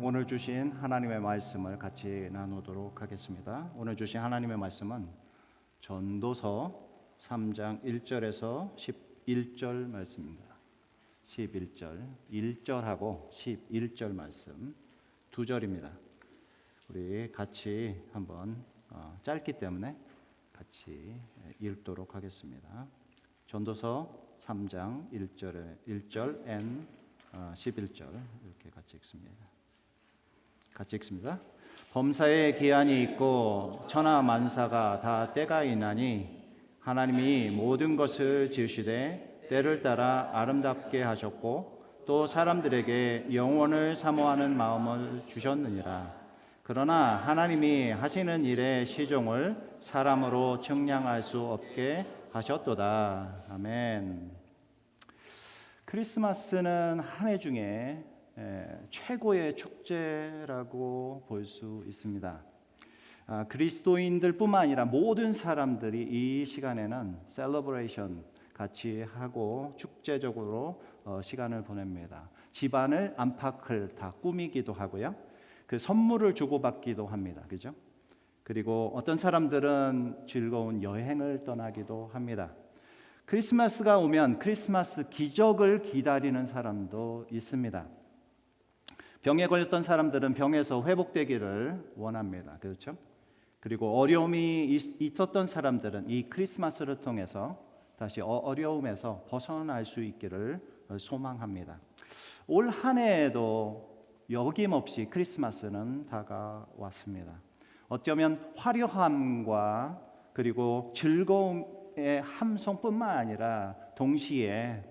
오늘 주신 하나님의 말씀을 같이 나누도록 하겠습니다. 오늘 주신 하나님의 말씀은 전도서 3장 1절에서 11절 말씀입니다. 11절, 1절하고 11절 말씀 두 절입니다. 우리 같이 한번 짧기 때문에 같이 읽도록 하겠습니다. 전도서 3장 1절 and 11절 이렇게 같이 읽습니다. 범사에 기한이 있고 천하 만사가 다 때가 있나니 하나님이 모든 것을 지으시되 때를 따라 아름답게 하셨고 또 사람들에게 영원을 사모하는 마음을 주셨느니라. 그러나 하나님이 하시는 일의 시종을 사람으로 측량할 수 없게 하셨도다. 아멘. 크리스마스는 한 해 중에 최고의 축제라고 볼 수 있습니다. 그리스도인들뿐만 아니라 모든 사람들이 이 시간에는 셀러브레이션 같이 하고 축제적으로 시간을 보냅니다. 집안을 안팎을 다 꾸미기도 하고요. 그 선물을 주고받기도 합니다. 그죠? 그리고 어떤 사람들은 즐거운 여행을 떠나기도 합니다. 크리스마스가 오면 크리스마스 기적을 기다리는 사람도 있습니다. 병에 걸렸던 사람들은 병에서 회복되기를 원합니다. 그렇죠? 그리고 어려움이 있었던 사람들은 이 크리스마스를 통해서 다시 어려움에서 벗어날 수 있기를 소망합니다. 올 한 해에도 여김없이 크리스마스는 다가왔습니다. 어쩌면 화려함과 그리고 즐거움의 함성뿐만 아니라 동시에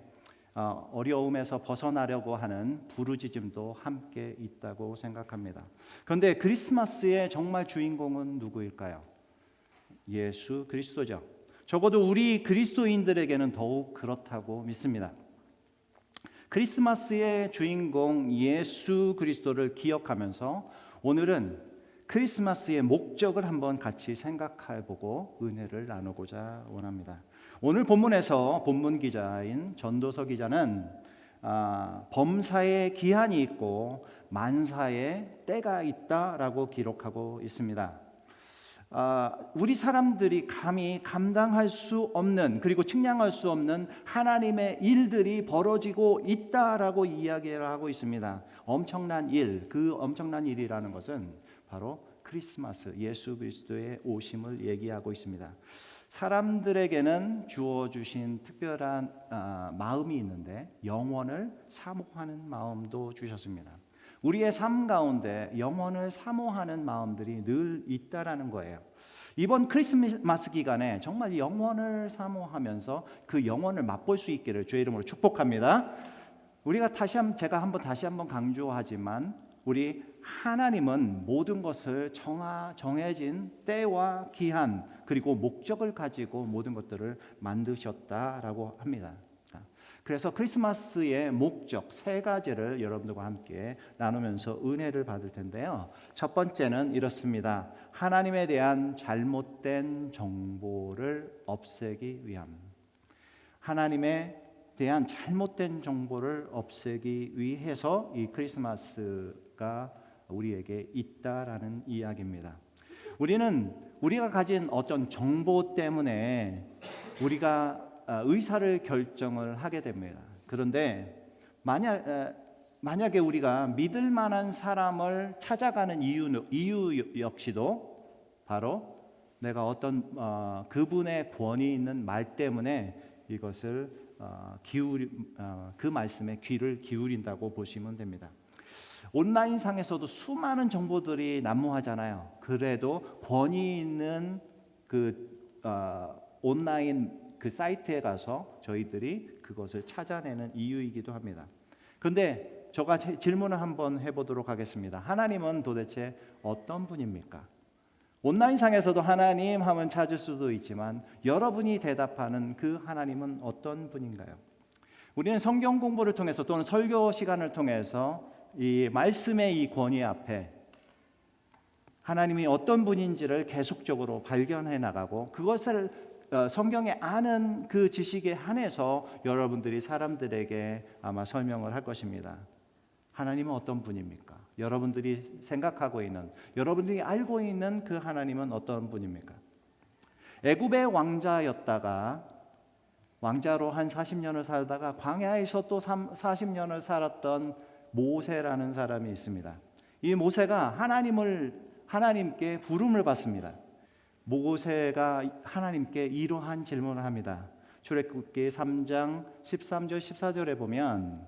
어려움에서 벗어나려고 하는 부르짖음도 함께 있다고 생각합니다. 그런데 크리스마스의 정말 주인공은 누구일까요? 예수 그리스도죠. 적어도 우리 그리스도인들에게는 더욱 그렇다고 믿습니다. 크리스마스의 주인공 예수 그리스도를 기억하면서 오늘은 크리스마스의 목적을 한번 같이 생각해보고 은혜를 나누고자 원합니다. 오늘 본문에서 본문 기자인 전도서 기자는 범사에 기한이 있고 만사에 때가 있다라고 기록하고 있습니다. 우리 사람들이 감히 감당할 수 없는 그리고 측량할 수 없는 하나님의 일들이 벌어지고 있다라고 이야기를 하고 있습니다. 엄청난 일, 그 엄청난 일이라는 것은 바로 크리스마스, 예수 그리스도의 오심을 얘기하고 있습니다. 사람들에게는 주어주신 특별한 마음이 있는데 영원을 사모하는 마음도 주셨습니다. 우리의 삶 가운데 영원을 사모하는 마음들이 늘 있다라는 거예요. 이번 크리스마스 기간에 정말 영원을 사모하면서 그 영원을 맛볼 수 있기를 주의 이름으로 축복합니다. 우리가 제가 다시 한번 강조하지만 우리 하나님은 모든 것을 정해진 때와 기한 그리고 목적을 가지고 모든 것들을 만드셨다라고 합니다. 그래서 크리스마스의 목적 세 가지를 여러분들과 함께 나누면서 은혜를 받을 텐데요. 첫 번째는 이렇습니다. 하나님에 대한 잘못된 정보를 없애기 위함. 하나님에 대한 잘못된 정보를 없애기 위해서 이 크리스마스가 우리에게 있다라는 이야기입니다. 우리가 가진 어떤 정보 때문에 우리가 의사를 결정을 하게 됩니다. 그런데 만약에 우리가 믿을 만한 사람을 찾아가는 이유 역시도 바로 내가 어떤 그분의 권위 있는 말 때문에 이것을 그 말씀에 귀를 기울인다고 보시면 됩니다. 온라인상에서도 수많은 정보들이 난무하잖아요. 그래도 권위 있는 온라인 그 사이트에 가서 저희들이 그것을 찾아내는 이유이기도 합니다. 그런데 제가 질문을 한번 해보도록 하겠습니다. 하나님은 도대체 어떤 분입니까? 온라인상에서도 하나님 하면 찾을 수도 있지만 여러분이 대답하는 그 하나님은 어떤 분인가요? 우리는 성경 공부를 통해서 또는 설교 시간을 통해서 이 말씀의 이 권위 앞에 하나님이 어떤 분인지를 계속적으로 발견해 나가고 그것을 성경에 아는 그 지식에 한해서 여러분들이 사람들에게 아마 설명을 할 것입니다. 하나님은 어떤 분입니까? 여러분들이 생각하고 있는, 여러분들이 알고 있는 그 하나님은 어떤 분입니까? 애굽의 왕자였다가 왕자로 한 40년을 살다가 광야에서 또 40년을 살았던 모세라는 사람이 있습니다. 이 모세가 하나님께 부름을 받습니다. 모세가 하나님께 이러한 질문을 합니다. 출애굽기 3장 13절 14절에 보면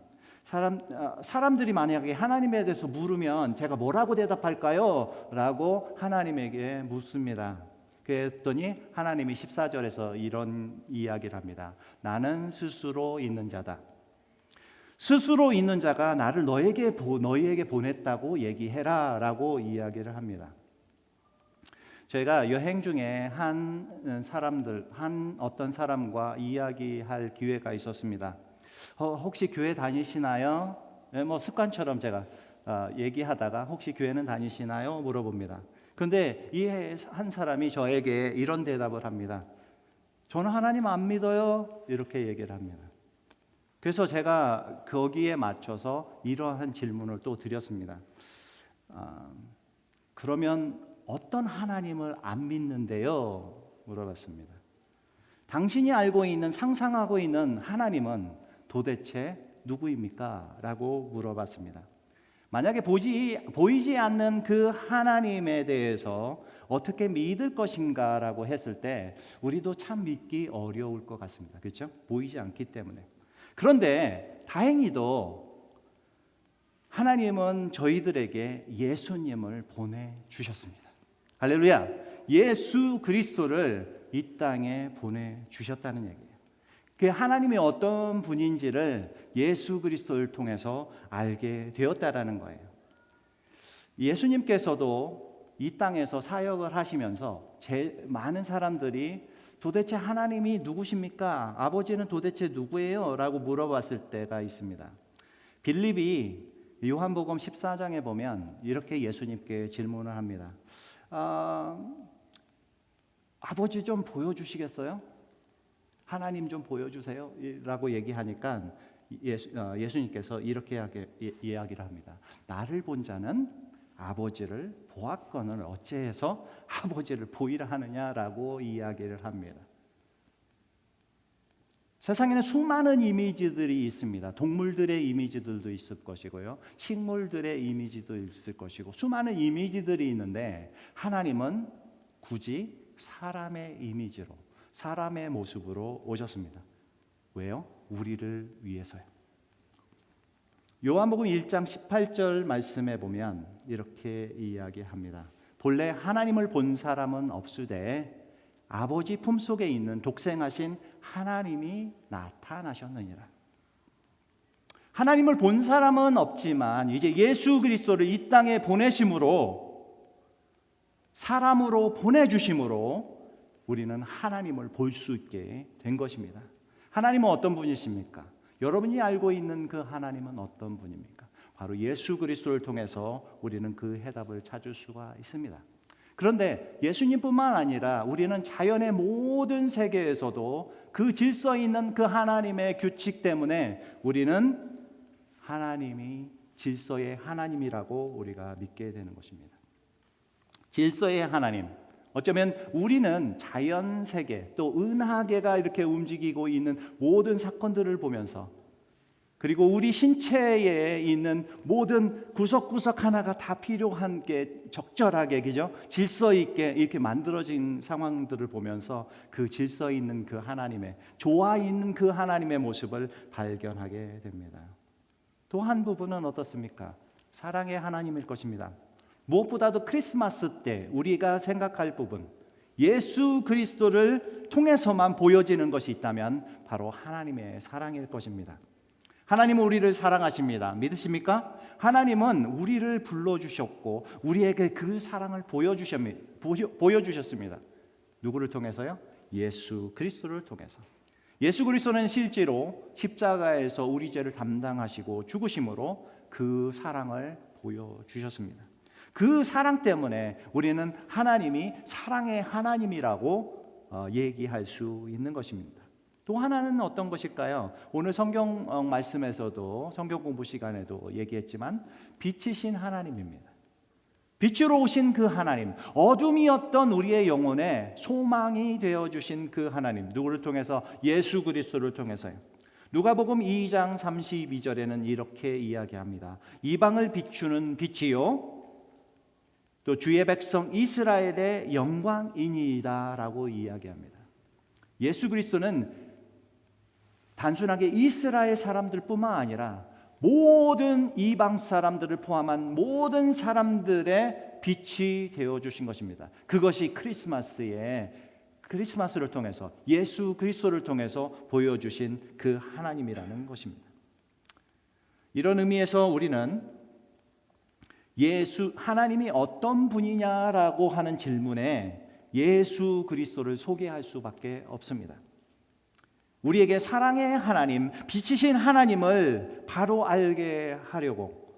사람들이 만약에 하나님에 대해서 물으면 제가 뭐라고 대답할까요? 라고 하나님에게 묻습니다. 그랬더니 하나님이 14절에서 이런 이야기를 합니다. 나는 스스로 있는 자다. 스스로 있는 자가 나를 너희에게 보냈다고 얘기해라 라고 이야기를 합니다. 제가 여행 중에 한 어떤 사람과 이야기할 기회가 있었습니다. 혹시 교회 다니시나요? 뭐 습관처럼 제가 얘기하다가 혹시 교회는 다니시나요? 물어봅니다. 그런데 이 한 사람이 저에게 이런 대답을 합니다. 저는 하나님 안 믿어요. 이렇게 얘기를 합니다. 그래서 제가 거기에 맞춰서 이러한 질문을 또 드렸습니다. 그러면 어떤 하나님을 안 믿는데요? 물어봤습니다. 당신이 알고 있는, 상상하고 있는 하나님은 도대체 누구입니까? 라고 물어봤습니다. 만약에 보이지 않는 그 하나님에 대해서 어떻게 믿을 것인가 라고 했을 때 우리도 참 믿기 어려울 것 같습니다. 그렇죠? 보이지 않기 때문에. 그런데 다행히도 하나님은 저희들에게 예수님을 보내주셨습니다. 할렐루야! 예수 그리스도를 이 땅에 보내주셨다는 얘기예요. 그 하나님이 어떤 분인지를 예수 그리스도를 통해서 알게 되었다라는 거예요. 예수님께서도 이 땅에서 사역을 하시면서 많은 사람들이 도대체 하나님이 누구십니까? 아버지는 도대체 누구예요? 라고 물어봤을 때가 있습니다. 빌립이 요한복음 14장에 보면 이렇게 예수님께 질문을 합니다. 아버지 좀 보여주시겠어요? 하나님 좀 보여주세요 라고 얘기하니까 예수님께서 이렇게 이야기를 합니다. 나를 본 자는 아버지를 보았거늘 어찌해서 아버지를 보이라 하느냐라고 이야기를 합니다. 세상에는 수많은 이미지들이 있습니다. 동물들의 이미지들도 있을 것이고요, 식물들의 이미지도 있을 것이고, 수많은 이미지들이 있는데 하나님은 굳이 사람의 이미지로, 사람의 모습으로 오셨습니다. 왜요? 우리를 위해서요. 요한복음 1장 18절 말씀에 보면 이렇게 이야기합니다. 본래 하나님을 본 사람은 없으되 아버지 품속에 있는 독생하신 하나님이 나타나셨느니라. 하나님을 본 사람은 없지만 이제 예수 그리스도를 이 땅에 보내심으로, 사람으로 보내주심으로 우리는 하나님을 볼 수 있게 된 것입니다. 하나님은 어떤 분이십니까? 여러분이 알고 있는 그 하나님은 어떤 분입니까? 바로 예수 그리스도를 통해서 우리는 그 해답을 찾을 수가 있습니다. 그런데 예수님뿐만 아니라 우리는 자연의 모든 세계에서도 그 질서 있는 그 하나님의 규칙 때문에 우리는 하나님이 질서의 하나님이라고 우리가 믿게 되는 것입니다. 질서의 하나님. 어쩌면 우리는 자연 세계 또 은하계가 이렇게 움직이고 있는 모든 사건들을 보면서, 그리고 우리 신체에 있는 모든 구석구석 하나가 다 필요한 게 적절하게, 그죠? 질서 있게 이렇게 만들어진 상황들을 보면서 그 질서 있는 그 하나님의, 조화 있는 그 하나님의 모습을 발견하게 됩니다. 또 한 부분은 어떻습니까? 사랑의 하나님일 것입니다. 무엇보다도 크리스마스 때 우리가 생각할 부분, 예수 그리스도를 통해서만 보여지는 것이 있다면 바로 하나님의 사랑일 것입니다. 하나님은 우리를 사랑하십니다. 믿으십니까? 하나님은 우리를 불러주셨고 우리에게 그 사랑을 보여주셨습니다. 누구를 통해서요? 예수 그리스도를 통해서. 예수 그리스도는 실제로 십자가에서 우리 죄를 담당하시고 죽으심으로 그 사랑을 보여주셨습니다. 그 사랑 때문에 우리는 하나님이 사랑의 하나님이라고 얘기할 수 있는 것입니다. 또 하나는 어떤 것일까요? 오늘 성경 말씀에서도 성경 공부 시간에도 얘기했지만 빛이신 하나님입니다. 빛으로 오신 그 하나님, 어둠이었던 우리의 영혼에 소망이 되어주신 그 하나님, 누구를 통해서? 예수 그리스도를 통해서요. 누가복음 2장 32절에는 이렇게 이야기합니다. 이방을 비추는 빛이요 또 주의 백성 이스라엘의 영광이니이다 라고 이야기합니다. 예수 그리스도는 단순하게 이스라엘 사람들뿐만 아니라 모든 이방 사람들을 포함한 모든 사람들의 빛이 되어주신 것입니다. 그것이 크리스마스를 통해서 예수 그리스도를 통해서 보여주신 그 하나님이라는 것입니다. 이런 의미에서 우리는 하나님이 어떤 분이냐라고 하는 질문에 예수 그리스도를 소개할 수밖에 없습니다. 우리에게 사랑의 하나님, 빛이신 하나님을 바로 알게 하려고,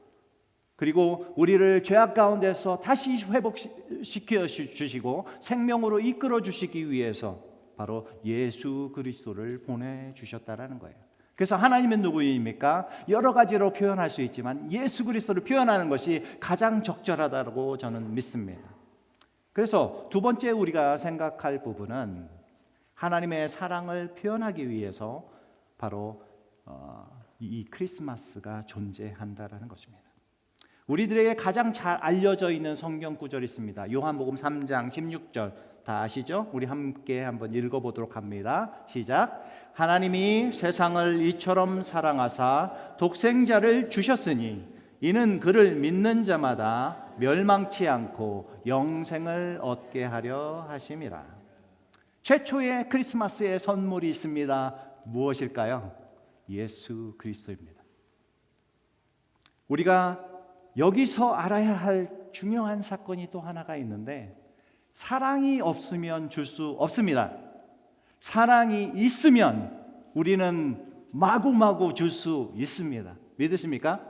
그리고 우리를 죄악 가운데서 다시 회복시켜 주시고 생명으로 이끌어 주시기 위해서 바로 예수 그리스도를 보내주셨다라는 거예요. 그래서 하나님은 누구입니까? 여러 가지로 표현할 수 있지만 예수 그리스도를 표현하는 것이 가장 적절하다고 저는 믿습니다. 그래서 두 번째 우리가 생각할 부분은 하나님의 사랑을 표현하기 위해서 바로 이 크리스마스가 존재한다라는 것입니다. 우리들에게 가장 잘 알려져 있는 성경 구절이 있습니다. 요한복음 3장 16절 다 아시죠? 우리 함께 한번 읽어보도록 합니다. 시작. 하나님이 세상을 이처럼 사랑하사 독생자를 주셨으니 이는 그를 믿는 자마다 멸망치 않고 영생을 얻게 하려 하심이라. 최초의 크리스마스의 선물이 있습니다. 무엇일까요? 예수 그리스도입니다. 우리가 여기서 알아야 할 중요한 사건이 또 하나가 있는데, 사랑이 없으면 줄 수 없습니다. 사랑이 있으면 우리는 마구마구 줄 수 있습니다. 믿으십니까?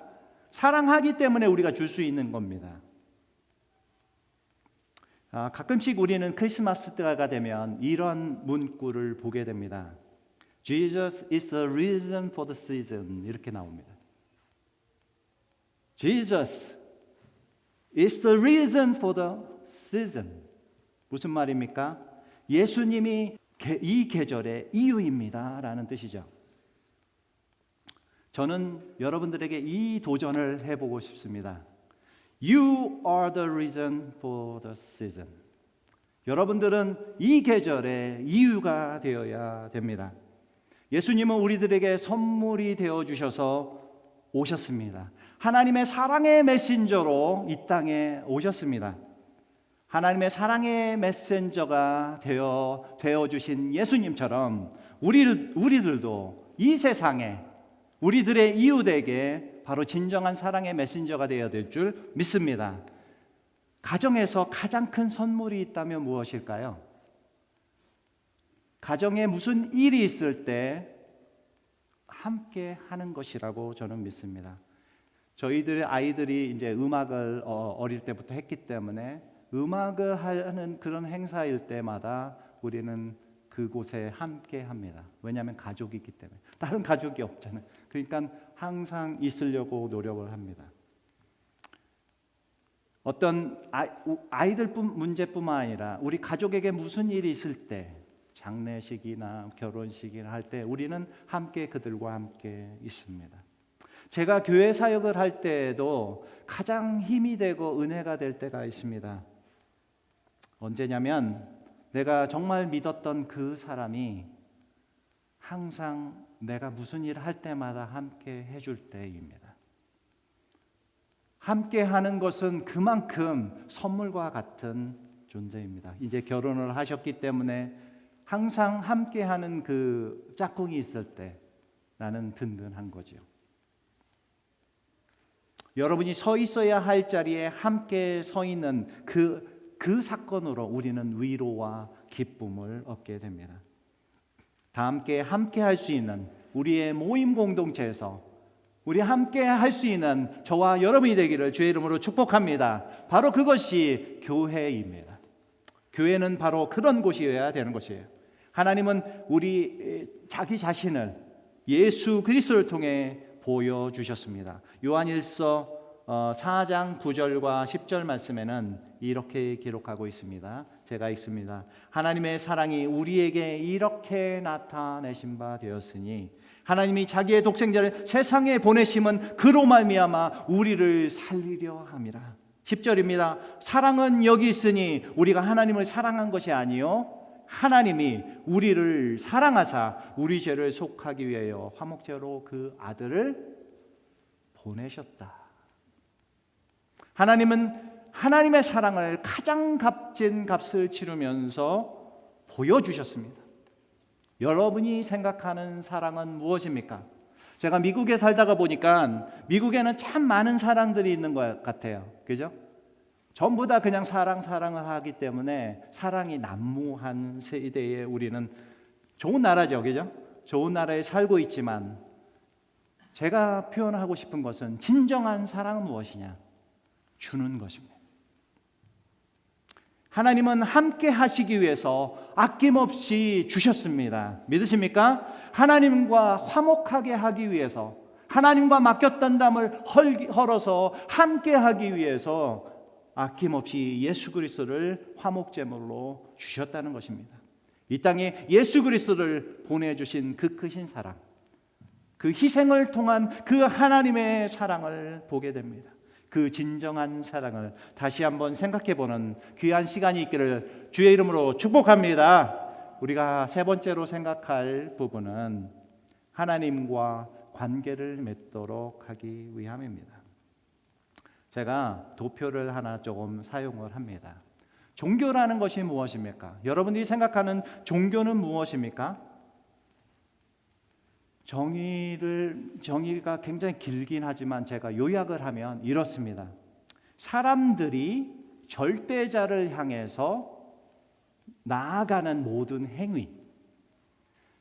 사랑하기 때문에 우리가 줄 수 있는 겁니다. 가끔씩 우리는 크리스마스 때가 되면 이런 문구를 보게 됩니다. Jesus is the reason for the season. 이렇게 나옵니다. Jesus is the reason for the season. 무슨 말입니까? 예수님이 이 계절의 이유입니다 라는 뜻이죠. 저는 여러분들에게 이 도전을 해보고 싶습니다. You are the reason for the season. 여러분들은 이 계절의 이유가 되어야 됩니다. 예수님은 우리들에게 선물이 되어 주셔서 오셨습니다. 하나님의 사랑의 메신저로 이 땅에 오셨습니다. 하나님의 사랑의 메신저가 되어 주신 예수님처럼 우리들도 이 세상에 우리들의 이웃에게 바로 진정한 사랑의 메신저가 되어야 될 줄 믿습니다. 가정에서 가장 큰 선물이 있다면 무엇일까요? 가정에 무슨 일이 있을 때 함께 하는 것이라고 저는 믿습니다. 저희들의 아이들이 이제 음악을 어릴 때부터 했기 때문에 음악을 하는 그런 행사일 때마다 우리는 그곳에 함께 합니다. 왜냐하면 가족이 있기 때문에. 다른 가족이 없잖아요. 그러니까 항상 있으려고 노력을 합니다. 어떤 아이들 문제뿐만 아니라 우리 가족에게 무슨 일이 있을 때, 장례식이나 결혼식이나 할 때 우리는 함께 그들과 함께 있습니다. 제가 교회 사역을 할 때에도 가장 힘이 되고 은혜가 될 때가 있습니다. 언제냐면 내가 정말 믿었던 그 사람이 항상 내가 무슨 일을 할 때마다 함께 해줄 때입니다. 함께 하는 것은 그만큼 선물과 같은 존재입니다. 이제 결혼을 하셨기 때문에 항상 함께 하는 그 짝꿍이 있을 때 나는 든든한 거죠. 여러분이 서 있어야 할 자리에 함께 서 있는 그 사건으로 우리는 위로와 기쁨을 얻게 됩니다. 다 함께 할 수 있는 우리의 모임 공동체에서 우리 함께 할 수 있는 저와 여러분이 되기를 주의 이름으로 축복합니다. 바로 그것이 교회입니다. 교회는 바로 그런 곳이어야 되는 것이에요. 하나님은 우리 자기 자신을 예수 그리스도를 통해 보여주셨습니다. 요한일서 4장 9절과 10절 말씀에는 이렇게 기록하고 있습니다. 제가 읽습니다. 하나님의 사랑이 우리에게 이렇게 나타내신 바 되었으니 하나님이 자기의 독생자를 세상에 보내심은 그로 말미암아 우리를 살리려 함이라. 10절입니다. 사랑은 여기 있으니 우리가 하나님을 사랑한 것이 아니요 하나님이 우리를 사랑하사 우리 죄를 속하기 위하여 화목제로 그 아들을 보내셨다. 하나님은 하나님의 사랑을 가장 값진 값을 치르면서 보여주셨습니다. 여러분이 생각하는 사랑은 무엇입니까? 제가 미국에 살다가 보니까 미국에는 참 많은 사랑들이 있는 것 같아요. 그죠? 전부 다 그냥 사랑을 하기 때문에 사랑이 난무한 세대에 우리는 좋은 나라죠. 그죠? 좋은 나라에 살고 있지만 제가 표현하고 싶은 것은 진정한 사랑은 무엇이냐? 주는 것입니다. 하나님은 함께 하시기 위해서 아낌없이 주셨습니다. 믿으십니까? 하나님과 화목하게 하기 위해서, 하나님과 맡겼던 담을 헐어서 함께 하기 위해서 아낌없이 예수 그리스도를 화목제물로 주셨다는 것입니다. 이 땅에 예수 그리스도를 보내주신 그 크신 사랑, 그 희생을 통한 그 하나님의 사랑을 보게 됩니다. 그 진정한 사랑을 다시 한번 생각해보는 귀한 시간이 있기를 주의 이름으로 축복합니다. 우리가 세 번째로 생각할 부분은 하나님과 관계를 맺도록 하기 위함입니다. 제가 도표를 하나 조금 사용을 합니다. 종교라는 것이 무엇입니까? 여러분들이 생각하는 종교는 무엇입니까? 정의가 굉장히 길긴 하지만 제가 요약을 하면 이렇습니다. 사람들이 절대자를 향해서 나아가는 모든 행위,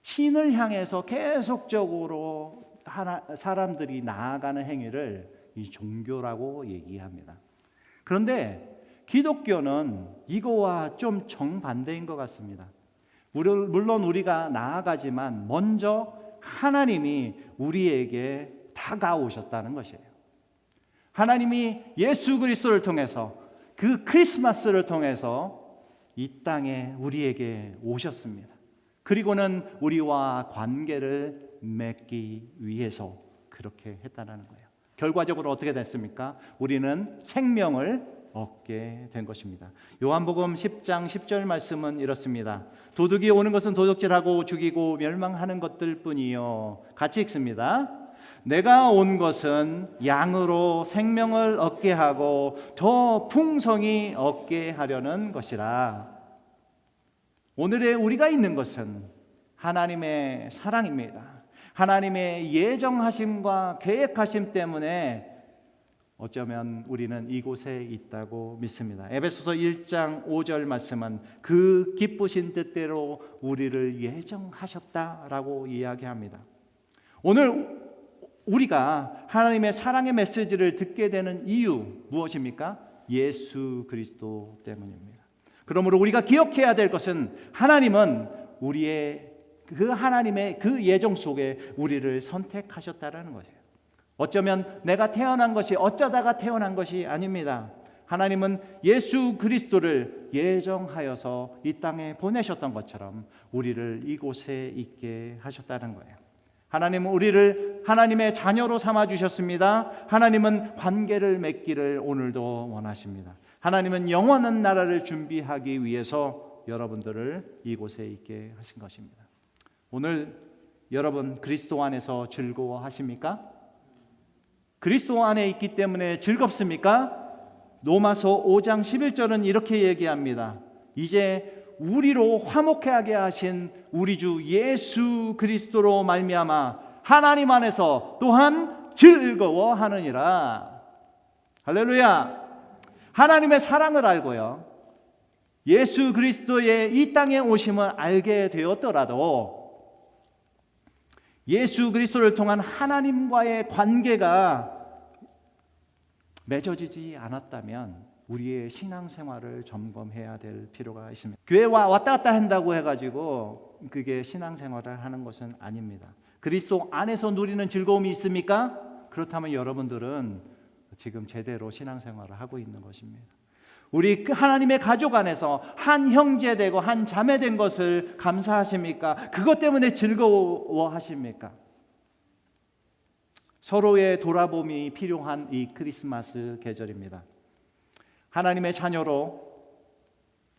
신을 향해서 계속적으로 사람들이 나아가는 행위를 이 종교라고 얘기합니다. 그런데 기독교는 이거와 좀 정반대인 것 같습니다. 물론 우리가 나아가지만 먼저 하나님이 우리에게 다가오셨다는 것이에요. 하나님이 예수 그리스도를 통해서 그 크리스마스를 통해서 이 땅에 우리에게 오셨습니다. 그리고는 우리와 관계를 맺기 위해서 그렇게 했다는 거예요. 결과적으로 어떻게 됐습니까? 우리는 생명을 얻게 된 것입니다. 요한복음 10장 10절 말씀은 이렇습니다. 도둑이 오는 것은 도둑질하고 죽이고 멸망하는 것들 뿐이요. 같이 읽습니다. 내가 온 것은 양으로 생명을 얻게 하고 더 풍성히 얻게 하려는 것이라. 오늘의 우리가 있는 것은 하나님의 사랑입니다. 하나님의 예정하심과 계획하심 때문에 어쩌면 우리는 이곳에 있다고 믿습니다. 에베소서 1장 5절 말씀은 그 기쁘신 뜻대로 우리를 예정하셨다라고 이야기합니다. 오늘 우리가 하나님의 사랑의 메시지를 듣게 되는 이유 무엇입니까? 예수 그리스도 때문입니다. 그러므로 우리가 기억해야 될 것은 하나님은 우리의 그 하나님의 그 예정 속에 우리를 선택하셨다라는 거예요. 어쩌면 내가 태어난 것이 어쩌다가 태어난 것이 아닙니다. 하나님은 예수 그리스도를 예정하여서 이 땅에 보내셨던 것처럼 우리를 이곳에 있게 하셨다는 거예요. 하나님은 우리를 하나님의 자녀로 삼아 주셨습니다. 하나님은 관계를 맺기를 오늘도 원하십니다. 하나님은 영원한 나라를 준비하기 위해서 여러분들을 이곳에 있게 하신 것입니다. 오늘 여러분 그리스도 안에서 즐거워하십니까? 그리스도 안에 있기 때문에 즐겁습니까? 로마서 5장 11절은 이렇게 얘기합니다. 이제 우리로 화목하게 하신 우리 주 예수 그리스도로 말미암아 하나님 안에서 또한 즐거워하느니라. 할렐루야. 하나님의 사랑을 알고요, 예수 그리스도의 이 땅에 오심을 알게 되었더라도 예수 그리스도를 통한 하나님과의 관계가 맺어지지 않았다면 우리의 신앙생활을 점검해야 될 필요가 있습니다. 교회 왔다 갔다 한다고 해가지고 그게 신앙생활을 하는 것은 아닙니다. 그리스도 안에서 누리는 즐거움이 있습니까? 그렇다면 여러분들은 지금 제대로 신앙생활을 하고 있는 것입니다. 우리 하나님의 가족 안에서 한 형제 되고 한 자매 된 것을 감사하십니까? 그것 때문에 즐거워하십니까? 서로의 돌아봄이 필요한 이 크리스마스 계절입니다. 하나님의 자녀로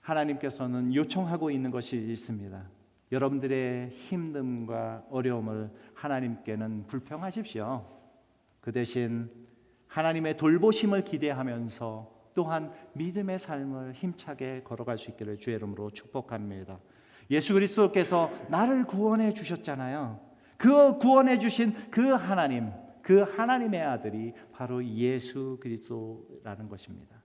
하나님께서는 요청하고 있는 것이 있습니다. 여러분들의 힘듦과 어려움을 하나님께는 불평하십시오. 그 대신 하나님의 돌보심을 기대하면서 또한 믿음의 삶을 힘차게 걸어갈 수 있기를 주의 이름으로 축복합니다. 예수 그리스도께서 나를 구원해 주셨잖아요. 그 구원해 주신 그 하나님, 그 하나님의 아들이 바로 예수 그리스도라는 것입니다.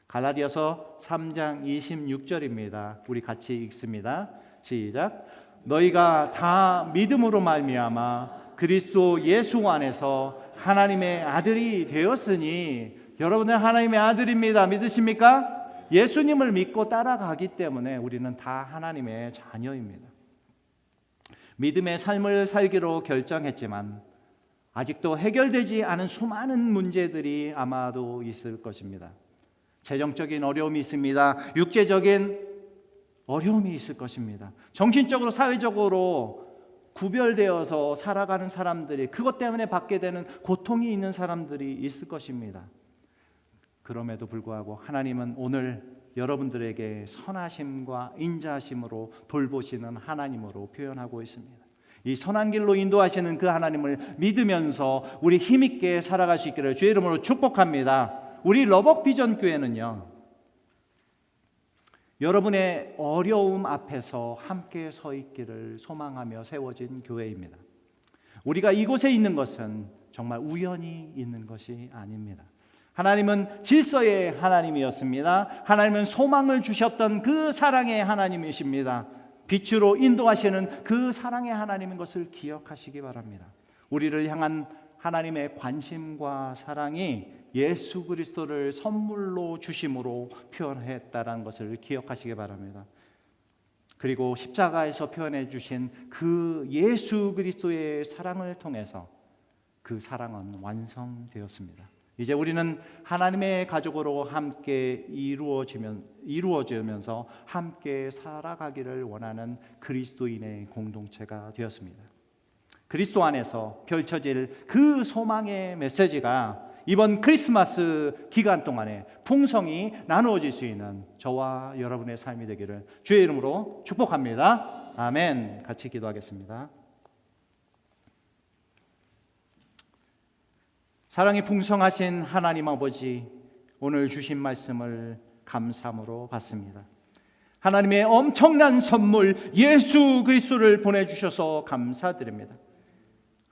갈라디아서 3장 26절입니다. 우리 같이 읽습니다. 시작. 너희가 다 믿음으로 말미암아 그리스도 예수 안에서 하나님의 아들이 되었으니, 여러분은 하나님의 아들입니다. 믿으십니까? 예수님을 믿고 따라가기 때문에 우리는 다 하나님의 자녀입니다. 믿음의 삶을 살기로 결정했지만 아직도 해결되지 않은 수많은 문제들이 아마도 있을 것입니다. 재정적인 어려움이 있습니다. 육체적인 어려움이 있을 것입니다. 정신적으로, 사회적으로 구별되어서 살아가는 사람들이, 그것 때문에 받게 되는 고통이 있는 사람들이 있을 것입니다. 그럼에도 불구하고 하나님은 오늘 여러분들에게 선하심과 인자하심으로 돌보시는 하나님으로 표현하고 있습니다. 이 선한 길로 인도하시는 그 하나님을 믿으면서 우리 힘있게 살아갈 수 있기를 주의 이름으로 축복합니다. 우리 러벅 비전 교회는요, 여러분의 어려움 앞에서 함께 서 있기를 소망하며 세워진 교회입니다. 우리가 이곳에 있는 것은 정말 우연히 있는 것이 아닙니다. 하나님은 질서의 하나님이었습니다. 하나님은 소망을 주셨던 그 사랑의 하나님이십니다. 빛으로 인도하시는 그 사랑의 하나님인 것을 기억하시기 바랍니다. 우리를 향한 하나님의 관심과 사랑이 예수 그리스도를 선물로 주심으로 표현했다는 것을 기억하시기 바랍니다. 그리고 십자가에서 표현해 주신 그 예수 그리스도의 사랑을 통해서 그 사랑은 완성되었습니다. 이제 우리는 하나님의 가족으로 함께 이루어지면서 함께 살아가기를 원하는 그리스도인의 공동체가 되었습니다. 그리스도 안에서 펼쳐질 그 소망의 메시지가 이번 크리스마스 기간 동안에 풍성히 나누어질 수 있는 저와 여러분의 삶이 되기를 주의 이름으로 축복합니다. 아멘. 같이 기도하겠습니다. 사랑이 풍성하신 하나님 아버지, 오늘 주신 말씀을 감사함으로 받습니다. 하나님의 엄청난 선물 예수 그리스도를 보내주셔서 감사드립니다.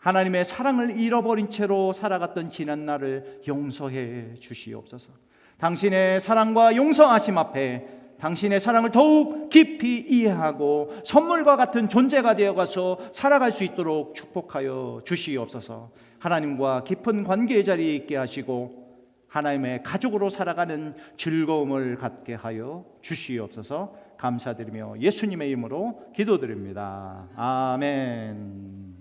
하나님의 사랑을 잃어버린 채로 살아갔던 지난 날을 용서해 주시옵소서. 당신의 사랑과 용서하심 앞에 당신의 사랑을 더욱 깊이 이해하고 선물과 같은 존재가 되어가서 살아갈 수 있도록 축복하여 주시옵소서. 하나님과 깊은 관계의 자리에 있게 하시고 하나님의 가족으로 살아가는 즐거움을 갖게 하여 주시옵소서. 감사드리며 예수님의 이름으로 기도드립니다. 아멘.